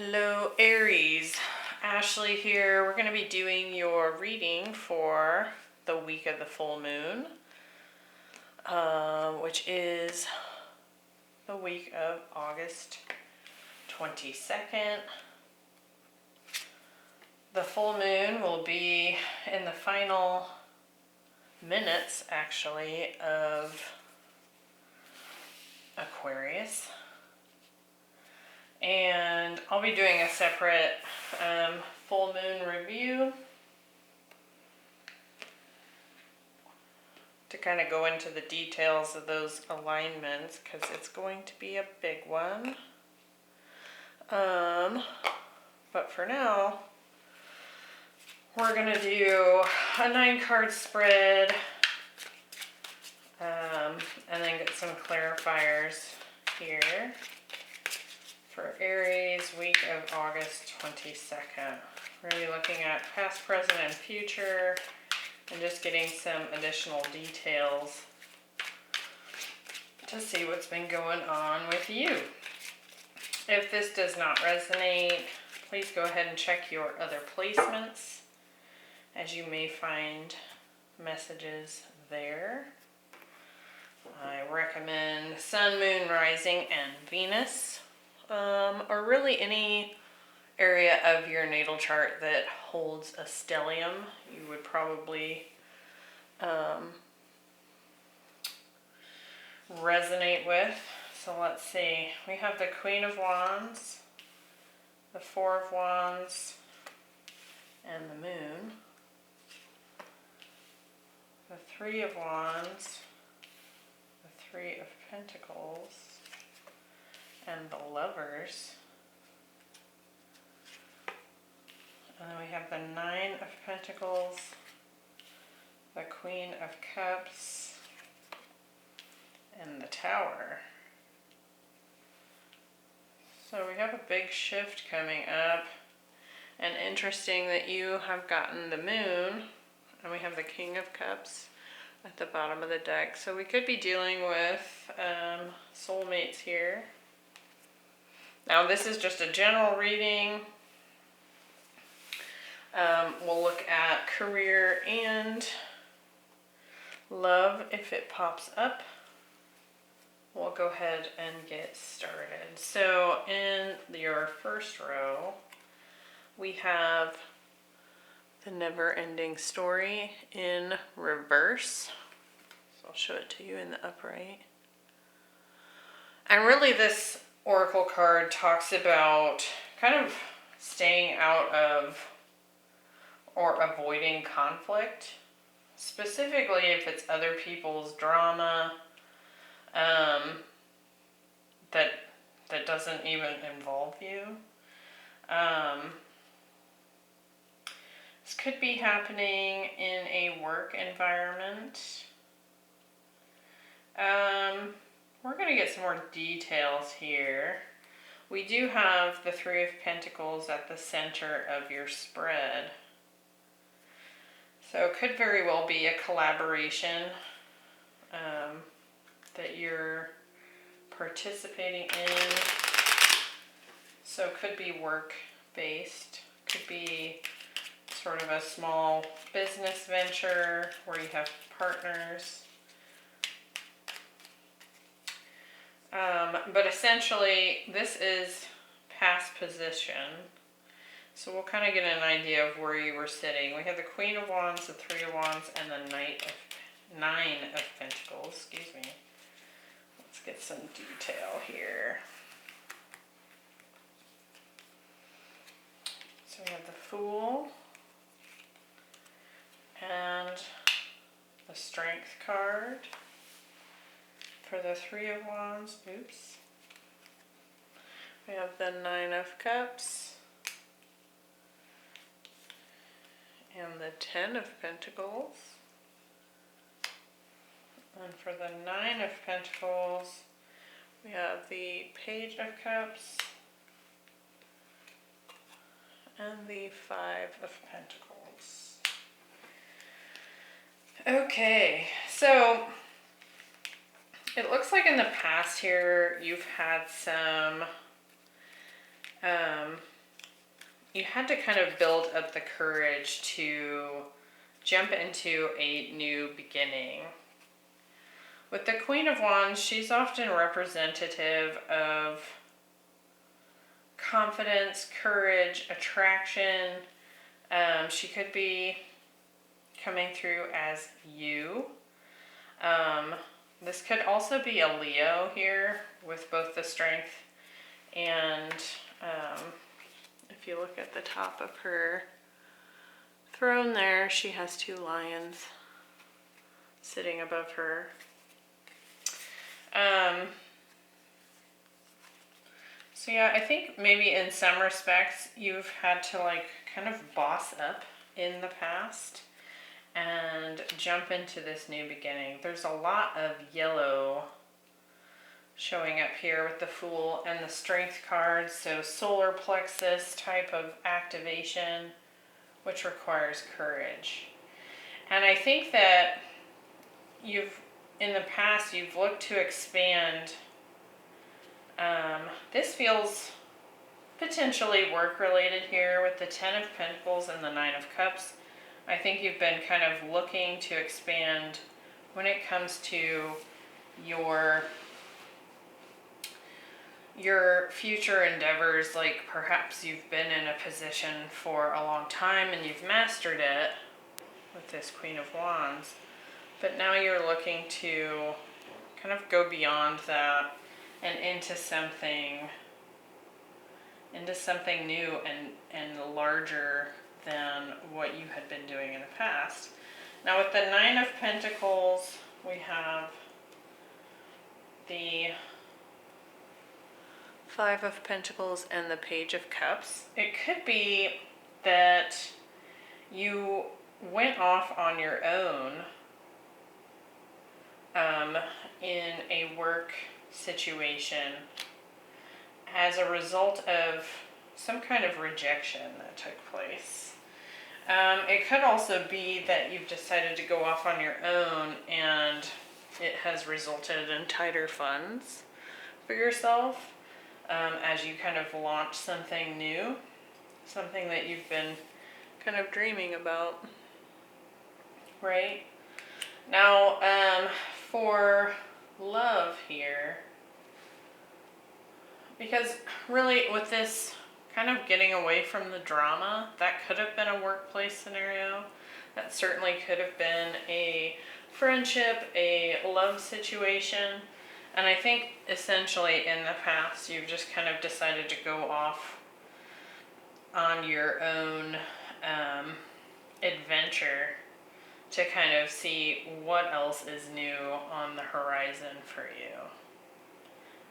Hello Aries, Ashley here. We're going to be doing your reading for the week of the full moon, which is the week of August 22nd. The full moon will be in the final minutes, actually, of Aquarius. And I'll be doing a separate full moon review to kind of go into the details of those alignments because it's going to be a big one. But for now, we're going to do a 9-card spread and then get some clarifiers here. For Aries, week of August 22nd. We're going to be looking at past, present, and future, and just getting some additional details to see what's been going on with you. If this does not resonate, please go ahead and check your other placements, as you may find messages there. I recommend Sun, Moon, Rising, and Venus. Or really any area of your natal chart that holds a stellium, you would probably resonate with. So let's see, we have the Queen of Wands, the Four of Wands, and the Moon, the Three of Wands, the Three of Pentacles, and the Lovers. And then we have the Nine of Pentacles, the Queen of Cups, and the Tower. So we have a big shift coming up. And interesting that you have gotten the Moon, and we have the King of Cups at the bottom of the deck. So we could be dealing with soulmates here. Now this is just a general reading. We'll look at career and love if it pops up. We'll go ahead and get started. So in your first row, we have the never-ending story in reverse. So I'll show it to you in the upright. And really this Oracle card talks about kind of staying out of or avoiding conflict, specifically if it's other people's drama that doesn't even involve you. This could be happening in a work environment. We're going to get some more details here. We do have the Three of Pentacles at the center of your spread. So it could very well be a collaboration that you're participating in. So it could be work-based, could be sort of a small business venture where you have partners. But essentially, this is past position. So we'll kind of get an idea of where you were sitting. We have the Queen of Wands, the Three of Wands, and the Nine of Pentacles. Excuse me. Let's get some detail here. So we have the Fool and the Strength card. For the Three of Wands, oops. We have the Nine of Cups and the Ten of Pentacles. And for the Nine of Pentacles, we have the Page of Cups and the Five of Pentacles. Okay, so it looks like in the past here you've had some you had to kind of build up the courage to jump into a new beginning. With the Queen of Wands, she's often representative of confidence, courage, attraction. She could be coming through as you. This could also be a Leo here with both the strength and if you look at the top of her throne there, she has two lions sitting above her. So yeah, I think maybe in some respects you've had to like kind of boss up in the past and jump into this new beginning. There's a lot of yellow showing up here with the Fool and the Strength cards, so solar plexus type of activation, which requires courage. And I think that in the past, you've looked to expand. This feels potentially work-related here with the Ten of Pentacles and the Nine of Cups. I think you've been kind of looking to expand when it comes to your future endeavors. Like perhaps you've been in a position for a long time and you've mastered it with this Queen of Wands, but now you're looking to kind of go beyond that and into something new and larger than what you had been doing in the past. Now with the Nine of Pentacles, we have the Five of Pentacles and the Page of Cups. It could be that you went off on your own in a work situation as a result of some kind of rejection that took place. It could also be that you've decided to go off on your own and it has resulted in tighter funds for yourself as you kind of launch something new, something that you've been kind of dreaming about, right? Now, for love here, because really with this kind of getting away from the drama, that could have been a workplace scenario. That certainly could have been a friendship, a love situation. And I think essentially in the past, you've just kind of decided to go off on your own adventure to kind of see what else is new on the horizon for you.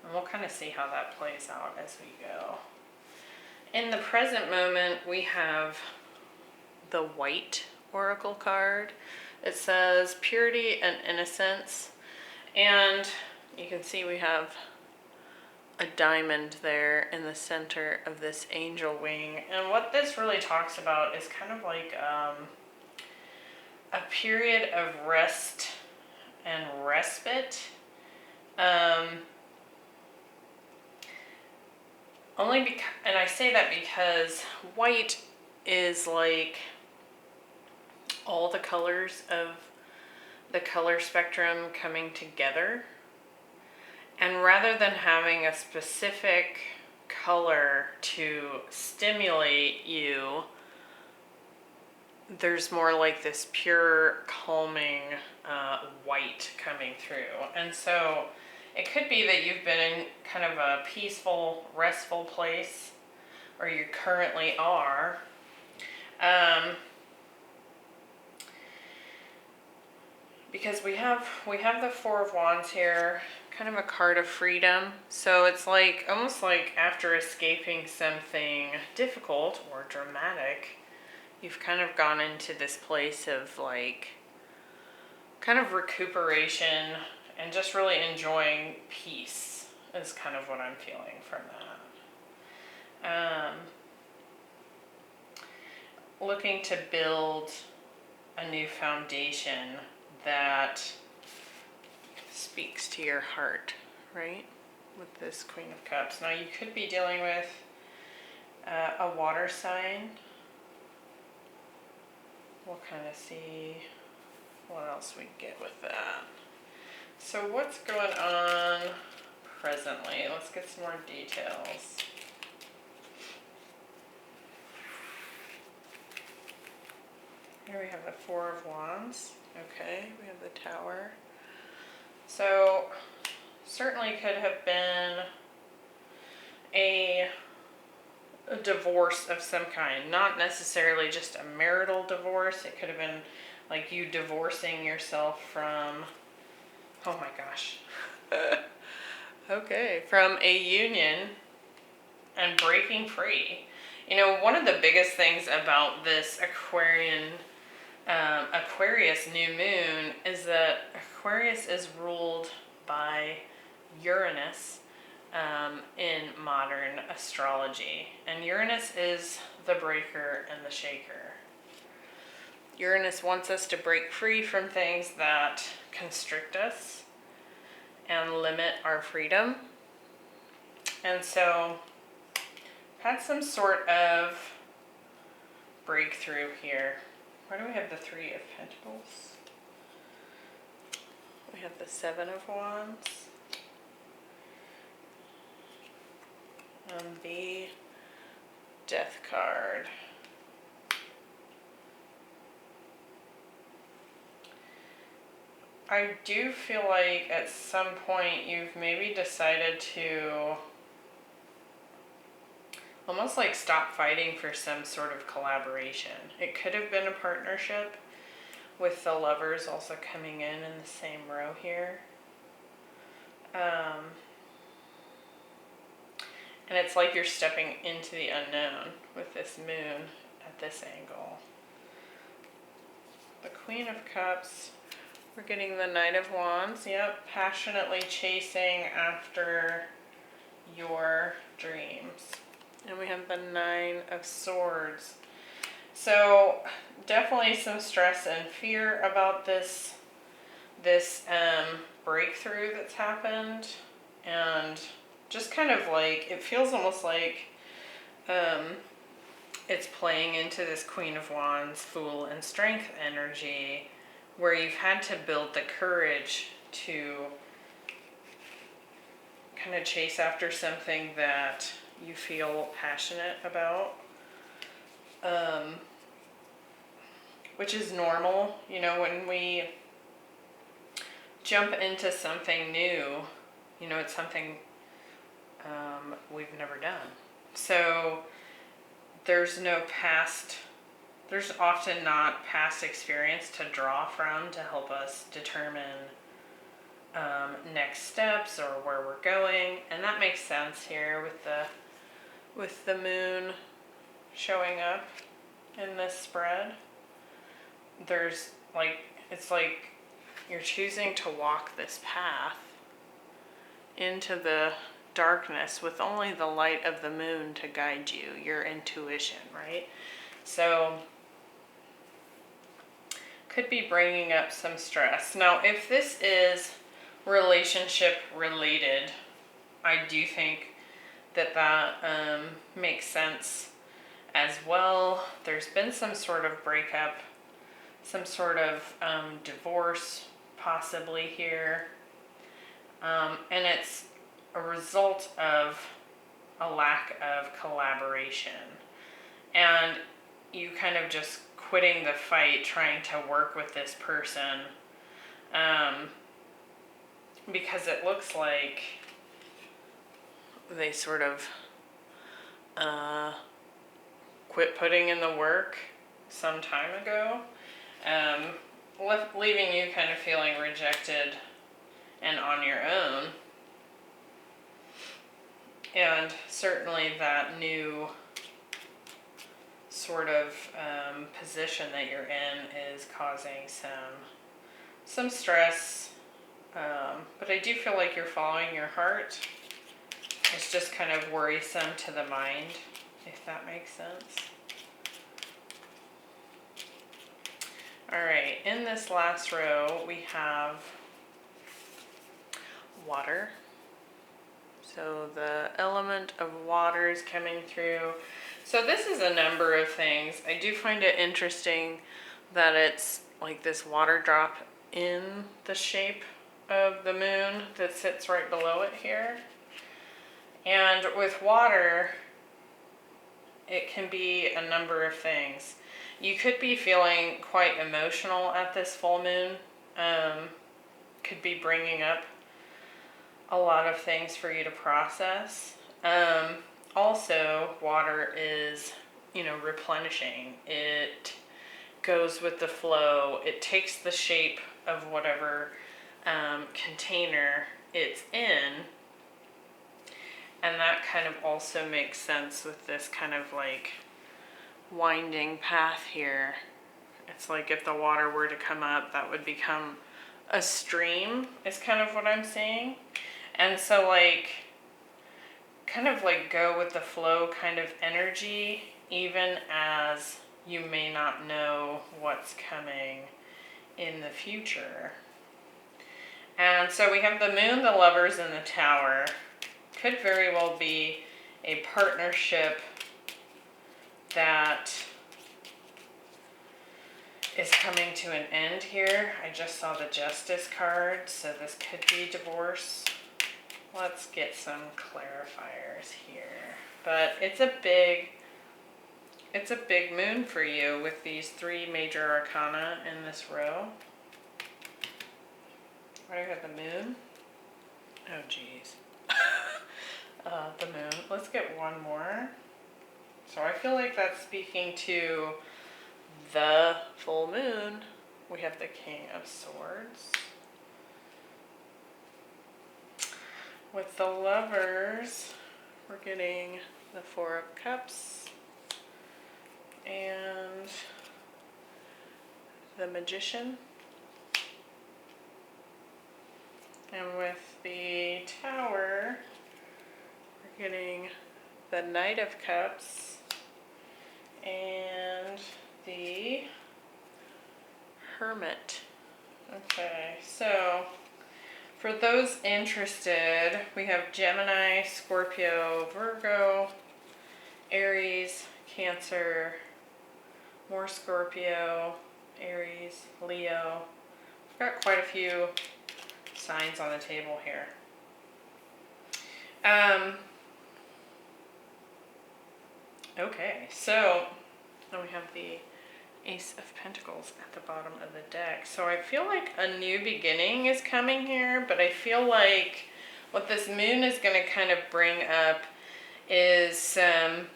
And we'll kind of see how that plays out as we go. In the present moment, we have the White Oracle card. It says purity and innocence. And you can see we have a diamond there in the center of this angel wing. And what this really talks about is kind of like a period of rest and respite. And I say that because white is like all the colors of the color spectrum coming together. And rather than having a specific color to stimulate you, there's more like this pure, calming white coming through. And so it could be that you've been in kind of a peaceful, restful place, or you currently are. Because we have the Four of Wands here, kind of a card of freedom. So it's like almost like after escaping something difficult or dramatic, you've kind of gone into this place of like kind of recuperation and just really enjoying peace is kind of what I'm feeling from that. Looking to build a new foundation that speaks to your heart, right? With this Queen of Cups. Now you could be dealing with a water sign. We'll kind of see what else we get with that. So what's going on presently? Let's get some more details. Here we have the Four of Wands. Okay, we have the Tower. So certainly could have been a divorce of some kind. Not necessarily just a marital divorce. It could have been like you divorcing yourself from, oh my gosh. Okay, from a union and breaking free. You know, one of the biggest things about this Aquarius new moon is that Aquarius is ruled by Uranus in modern astrology. And Uranus is the breaker and the shaker. Uranus wants us to break free from things that constrict us and limit our freedom. And so had some sort of breakthrough here. Where do we have the Three of Pentacles? We have the Seven of Wands. And the Death card. I do feel like at some point you've maybe decided to almost like stop fighting for some sort of collaboration. It could have been a partnership with the Lovers also coming in the same row here. And it's like you're stepping into the unknown with this moon at this angle. The Queen of Cups. We're getting the Knight of Wands. Yep, passionately chasing after your dreams. And we have the Nine of Swords. So definitely some stress and fear about this breakthrough that's happened, and just kind of like it feels almost like it's playing into this Queen of Wands, Fool and Strength energy, where you've had to build the courage to kind of chase after something that you feel passionate about, which is normal. You know, when we jump into something new, you know, it's something we've never done. So there's often not past experience to draw from to help us determine next steps or where we're going, and that makes sense here with the moon showing up in this spread. There's like, it's like you're choosing to walk this path into the darkness with only the light of the moon to guide you, your intuition, right? So could be bringing up some stress. Now, if this is relationship related, I do think that makes sense as well. There's been some sort of breakup, some sort of divorce possibly here, and it's a result of a lack of collaboration and you kind of just quitting the fight trying to work with this person, because it looks like they sort of quit putting in the work some time ago, leaving you kind of feeling rejected and on your own. And certainly that new sort of position that you're in is causing some stress, but I do feel like you're following your heart. It's just kind of worrisome to the mind, if that makes sense. All right, in this last row we have water. So So the element of water is coming through. So this is a number of things. I do find it interesting that it's like this water drop in the shape of the moon that sits right below it here. And with water, it can be a number of things. You could be feeling quite emotional at this full moon. Could be bringing up a lot of things for you to process. Also, water is, replenishing. It goes with the flow. It takes the shape of whatever container it's in. And that kind of also makes sense with this kind of like winding path here. It's like if the water were to come up, that would become a stream, is kind of what I'm seeing. And so like, kind of like go with the flow kind of energy, even as you may not know what's coming in the future. And so we have the moon, the lovers, and the tower. Could very well be a partnership that is coming to an end here. I just saw the Justice card, so this could be divorce. Let's get some clarifiers here. But it's a big moon for you with these 3 major arcana in this row. Right, we have the moon. Oh geez. The moon. Let's get one more. So I feel like that's speaking to the full moon. We have the King of Swords. With the lovers, we're getting the 4 of Cups and the Magician. And with the Tower, we're getting the Knight of Cups and the Hermit. Okay, so for those interested, we have Gemini, Scorpio, Virgo, Aries, Cancer, more Scorpio, Aries, Leo. We've got quite a few signs on the table here. Okay, so then we have the Ace of Pentacles at the bottom of the deck. So I feel like a new beginning is coming here, but I feel like what this moon is going to kind of bring up is some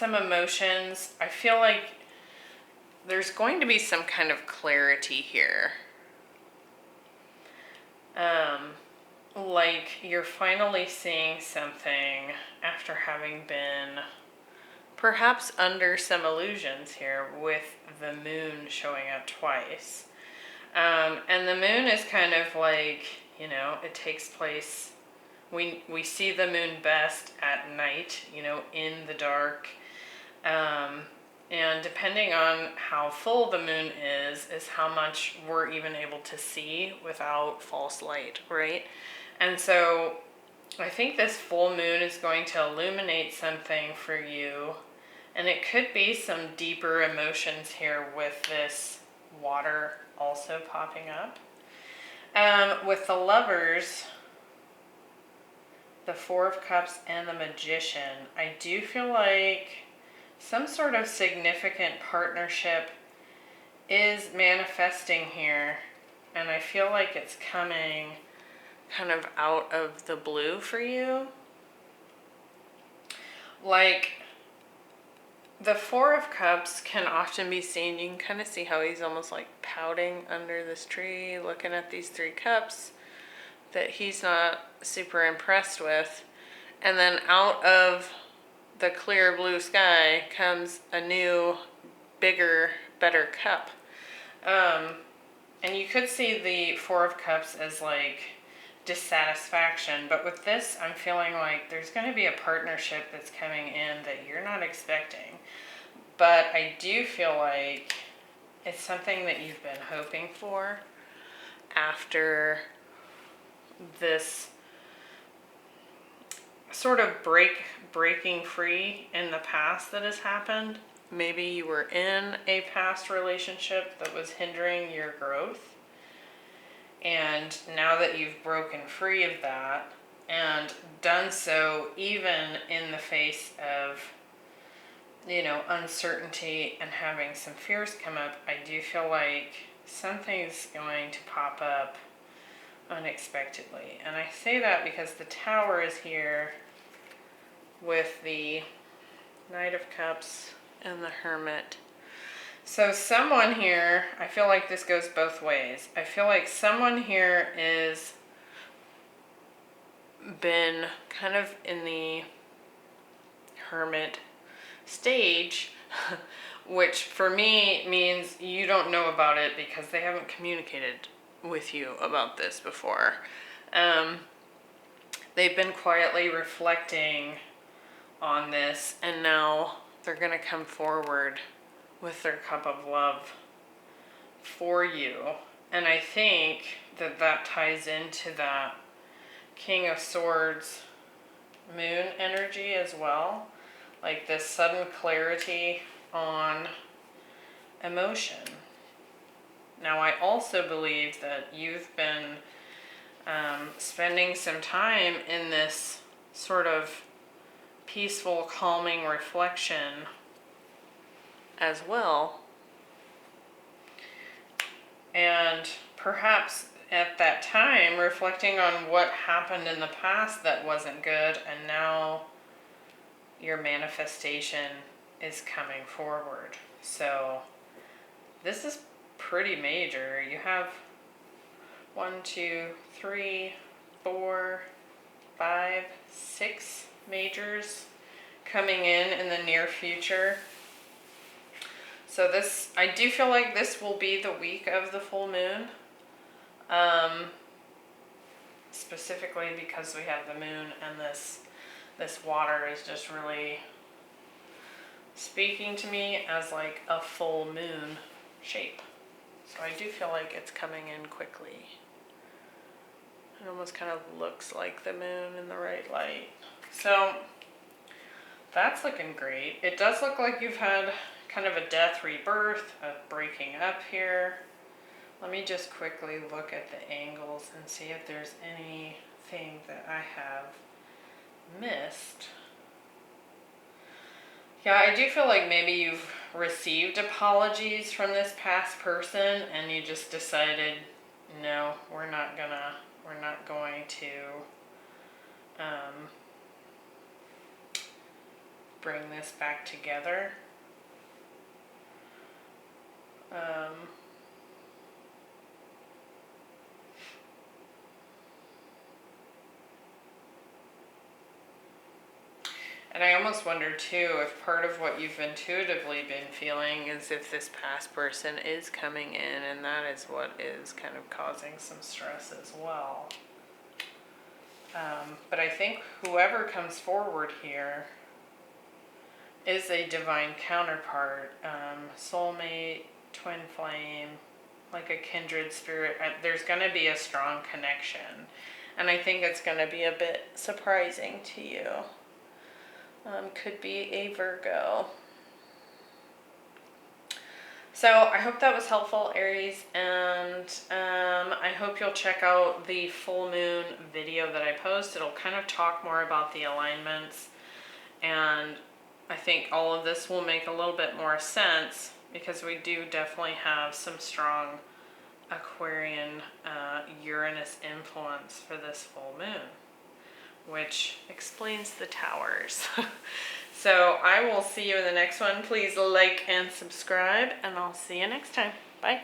emotions. I feel like there's going to be some kind of clarity here. Like you're finally seeing something after having been perhaps under some illusions here with the moon showing up twice. And the moon is kind of like, it takes place, we see the moon best at night, in the dark. And depending on how full the moon is how much we're even able to see without false light, right? And so I think this full moon is going to illuminate something for you. And it could be some deeper emotions here with this water also popping up. With the lovers, the 4 of Cups and the Magician, I do feel like some sort of significant partnership is manifesting here. And I feel like it's coming kind of out of the blue for you. Like, the 4 of Cups can often be seen, you can kind of see how he's almost like pouting under this tree, looking at these 3 cups that he's not super impressed with. And then out of the clear blue sky comes a new, bigger, better cup. And you could see the 4 of Cups as like dissatisfaction, but with this I'm feeling like there's going to be a partnership that's coming in that you're not expecting. But I do feel like it's something that you've been hoping for after this sort of breaking free in the past that has happened. Maybe you were in a past relationship that was hindering your growth. And now that you've broken free of that and done so even in the face of, you know, uncertainty and having some fears come up, I do feel like something's going to pop up unexpectedly. And I say that because the Tower is here with the Knight of Cups and the Hermit. So someone here, I feel like this goes both ways. I feel like someone here is been kind of in the Hermit stage, which for me means you don't know about it because they haven't communicated with you about this before. They've been quietly reflecting on this, and now they're going to come forward with their cup of love for you. And I think that that ties into that King of Swords moon energy as well. Like this sudden clarity on emotion. Now, I also believe that you've been spending some time in this sort of peaceful, calming reflection as well. And perhaps at that time, reflecting on what happened in the past that wasn't good, and now your manifestation is coming forward. So this is pretty major. You have 1, 2, 3, 4, 5, 6 majors coming in the near future. So this, I do feel like this will be the week of the full moon. Specifically because we have the moon, and this water is just really speaking to me as like a full moon shape. So I do feel like it's coming in quickly. It almost kind of looks like the moon in the right light. So that's looking great. It does look like you've had kind of a death rebirth, a breaking up here. Let me just quickly look at the angles and see if there's anything that I have missed. Yeah, I do feel like maybe you've received apologies from this past person and you just decided, no, we're not going to bring this back together. And I almost wonder too if part of what you've intuitively been feeling is if this past person is coming in, and that is what is kind of causing some stress as well. But I think whoever comes forward here is a divine counterpart, soulmate, twin flame, like a kindred spirit. There's going to be a strong connection, and I think it's going to be a bit surprising to you. Could be a Virgo. So I hope that was helpful, Aries, and I hope you'll check out the full moon video that I post. It'll kind of talk more about the alignments, and I think all of this will make a little bit more sense because we do definitely have some strong Aquarian Uranus influence for this full moon, which explains the towers. So I will see you in the next one. Please like and subscribe, and I'll see you next time. Bye.